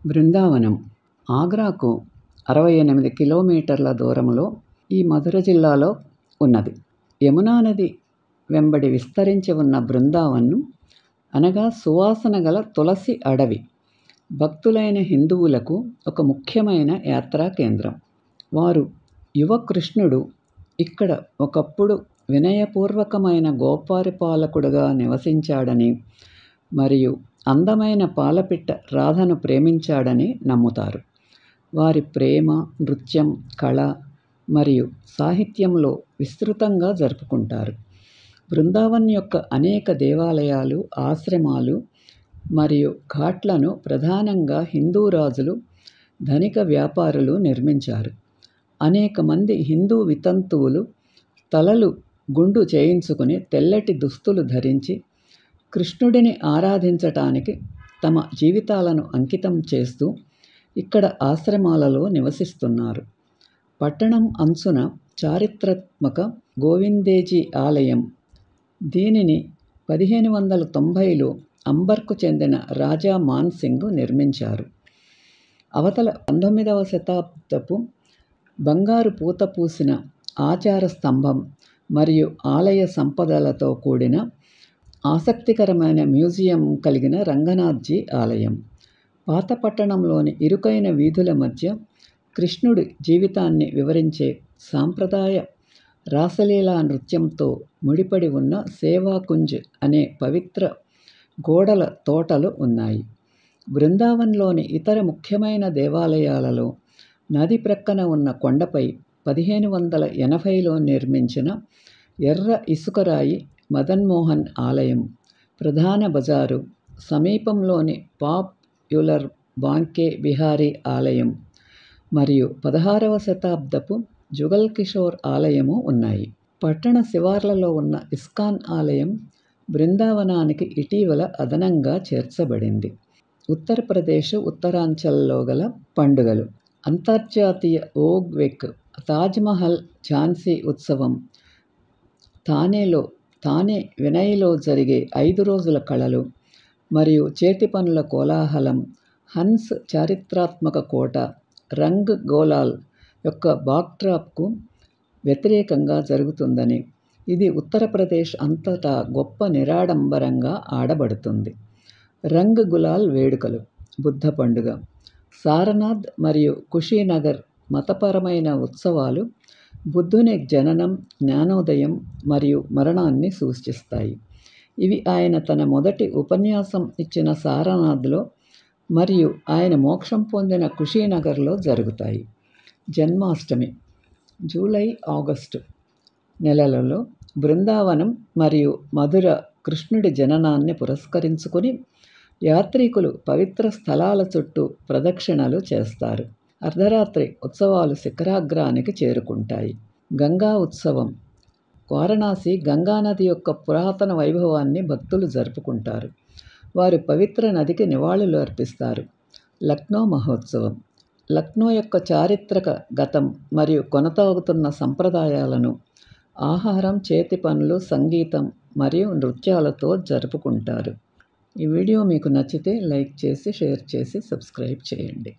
బృందావనం ఆగ్రాకు 68 కిలోమీటర్ల దూరంలో ఈ మధుర జిల్లాలో ఉన్నది. యమునా నది వెంబడి విస్తరించి ఉన్న బృందావనం అనగా సువాసన గల తులసి అడవి. భక్తులైన హిందువులకు ఒక ముఖ్యమైన యాత్రా కేంద్రం. వారు యువ కృష్ణుడు ఇక్కడ ఒకప్పుడు వినయపూర్వకమైన గోపరిపాలకుడుగా నివసించాడని మరియు అందమైన పాలపిట్ట రాధను ప్రేమించాడని నమ్ముతారు. వారి ప్రేమ, నృత్యం, కళ మరియు సాహిత్యంలో విస్తృతంగా జరుపుకుంటారు. బృందావన్ యొక్క అనేక దేవాలయాలు, ఆశ్రమాలు మరియు ఘాట్లను ప్రధానంగా హిందూ రాజులు, ధనిక వ్యాపారులు నిర్మించారు. అనేక మంది హిందూ వితంతువులు తలలు గుండు చేయించుకుని తెల్లటి దుస్తులు ధరించి కృష్ణుడిని ఆరాధించటానికి తమ జీవితాలను అంకితం చేస్తూ ఇక్కడ ఆశ్రమాలలో నివసిస్తున్నారు. పట్టణం అంచున చారిత్రాత్మక గోవిందేజీ ఆలయం. దీనిని 1590లో అంబర్కు చెందిన రాజా మాన్ సింగ్ నిర్మించారు. అవతల 19వ శతాబ్దపు బంగారు పూత పూసిన ఆచార స్తంభం మరియు ఆలయ సంపదలతో కూడిన ఆసక్తికరమైన మ్యూజియం కలిగిన రంగనాథ్జీ ఆలయం. పాత పట్టణంలోని ఇరుకైన వీధుల మధ్య కృష్ణుడి జీవితాన్ని వివరించే సాంప్రదాయ రాసలీలా నృత్యంతో ముడిపడి ఉన్న సేవాకుంజ్ అనే పవిత్ర గోడల తోటలు ఉన్నాయి. బృందావన్లోని ఇతర ముఖ్యమైన దేవాలయాలలో నది ప్రక్కన ఉన్న కొండపై 1580లో నిర్మించిన ఎర్ర ఇసుకరాయి మదన్మోహన్ ఆలయం, ప్రధాన బజారు, సమీపంలోని పాపులర్ బాంకే బిహారీ ఆలయం మరియు 16వ శతాబ్దపు జుగల్ కిషోర్ ఆలయము ఉన్నాయి. పట్టణ శివార్లలో ఉన్న ఇస్కాన్ ఆలయం బృందావనానికి ఇటీవల అదనంగా చేర్చబడింది. ఉత్తరప్రదేశ్, ఉత్తరాంచల్లో గల పండుగలు. అంతర్జాతీయ ఓగ్ వీక్, తాజ్మహల్ ఝాన్సీ ఉత్సవం, థానే వినయ్లో జరిగే 5 రోజుల కళలు మరియు చేతి పనుల కోలాహలం, హన్స్ చారిత్రాత్మక కోట, రంగ్ గోలాల్ యొక్క బాక్డ్రాప్కు వ్యతిరేకంగా జరుగుతుందని, ఇది ఉత్తరప్రదేశ్ అంతటా గొప్ప నిరాడంబరంగా ఆడబడుతుంది. రంగ్ గులాల్ వేడుకలు, బుద్ధ పండుగ, సారనాథ్ మరియు కుషీనగర్ మతపరమైన ఉత్సవాలు బుద్ధుని జననం, జ్ఞానోదయం మరియు మరణాన్ని సూచిస్తాయి. ఇవి ఆయన తన మొదటి ఉపన్యాసం ఇచ్చిన సారనాథ్లో మరియు ఆయన మోక్షం పొందిన కుషీనగర్లో జరుగుతాయి. జన్మాష్టమి జూలై, ఆగస్టు నెలలలో బృందావనం మరియు మధుర కృష్ణుడి జననాన్ని పురస్కరించుకుని యాత్రికులు పవిత్ర స్థలాల చుట్టూ ప్రదక్షిణలు చేస్తారు. అర్ధరాత్రి ఉత్సవాలు శిఖరాగ్రానికి చేరుకుంటాయి. గంగా ఉత్సవం. వారణాసి గంగానది యొక్క పురాతన వైభవాన్ని భక్తులు జరుపుకుంటారు. వారు పవిత్ర నదికి నివాళులు అర్పిస్తారు. లక్నో మహోత్సవం. లక్నో యొక్క చారిత్రక గతం మరియు కొనసాగుతున్న సంప్రదాయాలను ఆహారం, చేతి పనులు, సంగీతం మరియు నృత్యాలతో జరుపుకుంటారు. ఈ వీడియో మీకు నచ్చితే లైక్ చేసి, షేర్ చేసి, సబ్స్క్రైబ్ చేయండి.